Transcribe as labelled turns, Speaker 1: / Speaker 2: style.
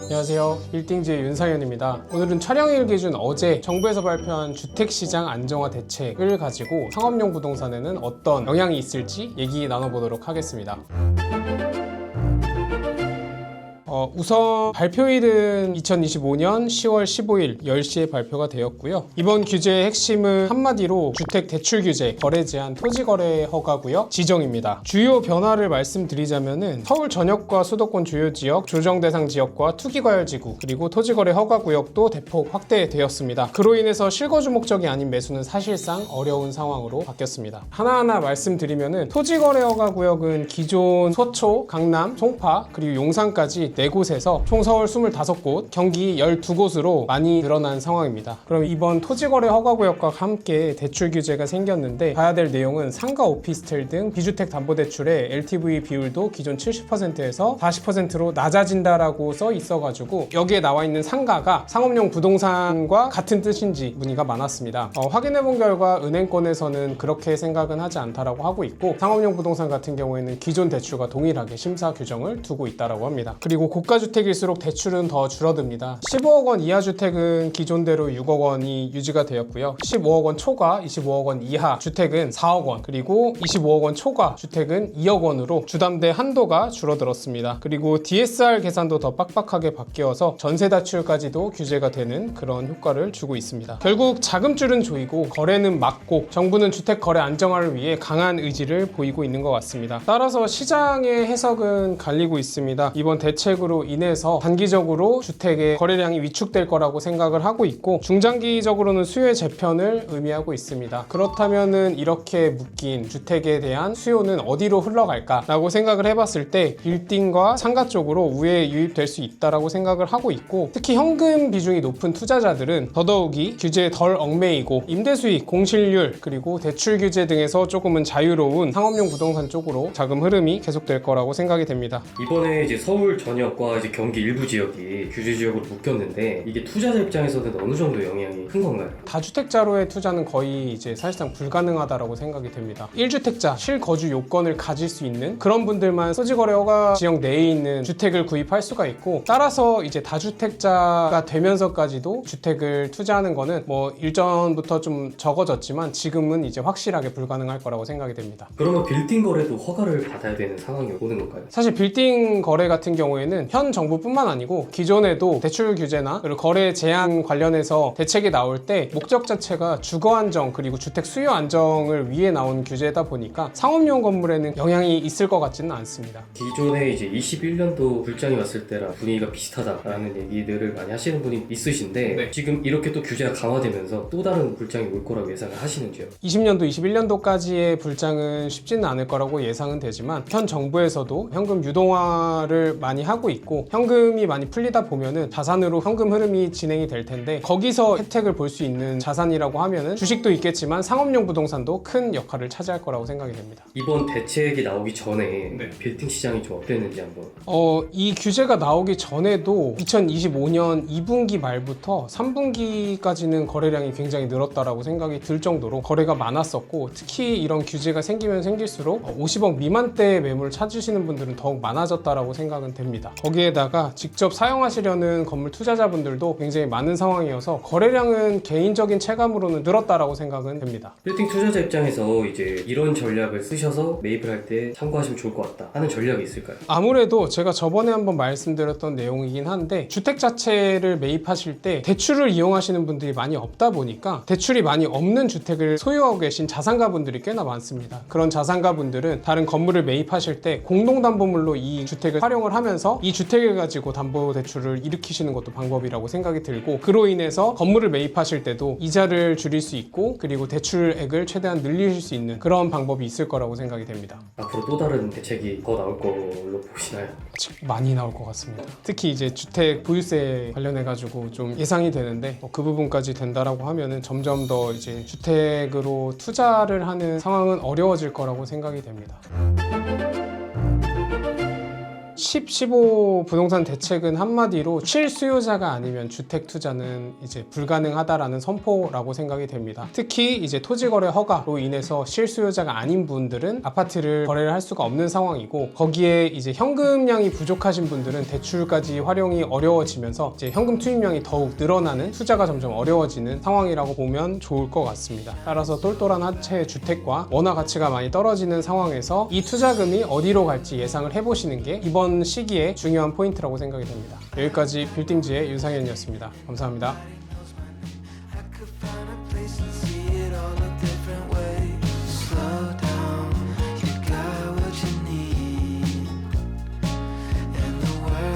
Speaker 1: 안녕하세요. 빌딩지의 윤상현입니다. 오늘은 촬영일 기준 어제 정부에서 발표한 주택시장 안정화 대책을 가지고 상업용 부동산에는 어떤 영향이 있을지 얘기 나눠보도록 하겠습니다. 우선 발표일은 2025년 10월 15일 10시에 발표가 되었고요. 이번 규제의 핵심은 한마디로 주택 대출 규제, 거래 제한, 토지 거래 허가구역 지정입니다. 주요 변화를 말씀드리자면은 서울 전역과 수도권 주요 지역, 조정 대상 지역과 투기 과열 지구, 그리고 토지 거래 허가 구역도 대폭 확대되었습니다. 그로 인해서 실거주 목적이 아닌 매수는 사실상 어려운 상황으로 바뀌었습니다. 하나하나 말씀드리면은 토지 거래 허가 구역은 기존 서초, 강남, 송파, 그리고 용산까지 4곳에서 총 서울 25곳, 경기 12곳으로 많이 늘어난 상황입니다. 그럼 이번 토지거래 허가구역과 함께 대출 규제가 생겼는데 봐야 될 내용은 상가 오피스텔 등 비주택 담보대출의 LTV 비율도 기존 70%에서 40%로 낮아진다라고 써 있어가지고 여기에 나와 있는 상가가 상업용 부동산과 같은 뜻인지 문의가 많았습니다. 확인해본 결과 은행권에서는 그렇게 생각은 하지 않다라고 하고 있고, 상업용 부동산 같은 경우에는 기존 대출과 동일하게 심사 규정을 두고 있다라고 합니다. 그리고 고가주택일수록 대출은 더 줄어듭니다. 15억 원 이하 주택은 기존대로 6억 원이 유지가 되었고요. 15억 원 초과, 25억 원 이하 주택은 4억 원, 그리고 25억 원 초과 주택은 2억 원으로 주담대 한도가 줄어들었습니다. 그리고 DSR 계산도 더 빡빡하게 바뀌어서 전세 대출까지도 규제가 되는 그런 효과를 주고 있습니다. 결국 자금줄은 조이고 거래는 막고 정부는 주택 거래 안정화를 위해 강한 의지를 보이고 있는 것 같습니다. 따라서 시장의 해석은 갈리고 있습니다. 이번 대책으로 인해서 단기적으로 주택의 거래량이 위축될 거라고 생각을 하고 있고, 중장기적으로는 수요의 재편을 의미하고 있습니다. 그렇다면은 이렇게 묶인 주택에 대한 수요는 어디로 흘러갈까 라고 생각을 해봤을 때 빌딩과 상가 쪽으로 우회에 유입될 수 있다라고 생각을 하고 있고, 특히 현금 비중이 높은 투자자들은 더더욱이 규제에 덜 얽매이고 임대수익, 공실률, 그리고 대출 규제 등에서 조금은 자유로운 상업용 부동산 쪽으로 자금 흐름이 계속될 거라고 생각이 됩니다.
Speaker 2: 이번에 이제 서울 전역과 이제 경기 일부 지역이 규제 지역으로 묶였는데, 이게 투자자 입장에서는 어느 정도 영향이 큰 건가요?
Speaker 1: 다주택자로의 투자는 거의 이제 사실상 불가능하다라고 생각이 됩니다. 1주택자 실거주 요건을 가질 수 있는 그런 분들만 토지거래 허가 지역 내에 있는 주택을 구입할 수가 있고, 따라서 이제 다주택자가 되면서까지도 주택을 투자하는 거는 뭐 일전부터 좀 적어졌지만 지금은 이제 확실하게 불가능할 거라고 생각이 됩니다.
Speaker 2: 그러면 빌딩 거래도 허가를 받아야 되는 상황이 오는 건가요?
Speaker 1: 사실 빌딩 거래 같은 경우에는 현 정부뿐만 아니고 기존에도 대출 규제나 그리고 거래 제한 관련해서 대책이 나올 때 목적 자체가 주거 안정 그리고 주택 수요 안정을 위해 나온 규제다 보니까 상업용 건물에는 영향이 있을 것 같지는 않습니다.
Speaker 2: 기존에 이제 21년도 불장이 왔을 때랑 분위기가 비슷하다라는 얘기들을 많이 하시는 분이 있으신데,
Speaker 1: 네.
Speaker 2: 지금 이렇게 또 규제가 강화되면서 또 다른 불장이 올 거라고 예상을 하시는지요?
Speaker 1: 20년도, 21년도까지의 불장은 쉽지는 않을 거라고 예상은 되지만 현 정부에서도 현금 유동화를 많이 하고 있고, 현금이 많이 풀리다 보면은 자산으로 현금 흐름이 진행이 될 텐데, 거기서 혜택을 볼 수 있는 자산이라고 하면은 주식도 있겠지만 상업용 부동산도 큰 역할을 차지할 거라고 생각이 됩니다.
Speaker 2: 이번 대책이 나오기 전에
Speaker 1: 네.
Speaker 2: 빌딩 시장이 좀 어땠는지 한번.
Speaker 1: 이 규제가 나오기 전에도 2025년 2분기 말부터 3분기까지는 거래량이 굉장히 늘었다라고 생각이 들 정도로 거래가 많았었고, 특히 이런 규제가 생기면 생길수록 50억 미만대 매물을 찾으시는 분들은 더욱 많아졌다라고 생각은 됩니다. 거기에다가 직접 사용하시려는 건물 투자자분들도 굉장히 많은 상황이어서 거래량은 개인적인 체감으로는 늘었다라고 생각은 됩니다.
Speaker 2: 빌딩 투자자 입장에서 이제 이런 전략을 쓰셔서 매입을 할 때 참고하시면 좋을 것 같다 하는 전략이 있을까요?
Speaker 1: 아무래도 제가 저번에 한번 말씀드렸던 내용이긴 한데, 주택 자체를 매입하실 때 대출을 이용하시는 분들이 많이 없다 보니까 대출이 많이 없는 주택을 소유하고 계신 자산가 분들이 꽤나 많습니다. 그런 자산가 분들은 다른 건물을 매입하실 때 공동담보물로 이 주택을 활용을 하면서 이 주택을 가지고 담보대출을 일으키시는 것도 방법이라고 생각이 들고, 그로 인해서 건물을 매입하실 때도 이자를 줄일 수 있고 그리고 대출액을 최대한 늘리실 수 있는 그런 방법이 있을 거라고 생각이 됩니다.
Speaker 2: 앞으로 또 다른 대책이 더 나올 걸로 보시나요?
Speaker 1: 많이 나올 것 같습니다. 특히 이제 주택 보유세 관련해 가지고 좀 예상이 되는데, 그 부분까지 된다라고 하면은 점점 더 이제 주택으로 투자를 하는 상황은 어려워질 거라고 생각이 됩니다. 10, 15 부동산 대책은 한마디로 실수요자가 아니면 주택 투자는 이제 불가능하다라는 선포라고 생각이 됩니다. 특히 이제 토지거래 허가로 인해서 실수요자가 아닌 분들은 아파트를 거래를 할 수가 없는 상황이고, 거기에 이제 현금량이 부족하신 분들은 대출까지 활용이 어려워지면서 이제 현금 투입량이 더욱 늘어나는, 투자가 점점 어려워지는 상황이라고 보면 좋을 것 같습니다. 따라서 똘똘한 하체 주택과 원화 가치가 많이 떨어지는 상황에서 이 투자금이 어디로 갈지 예상을 해보시는 게 이번 시기에 중요한 포인트라고 생각이 됩니다. 여기까지 빌딩지의 윤상현이었습니다. 감사합니다.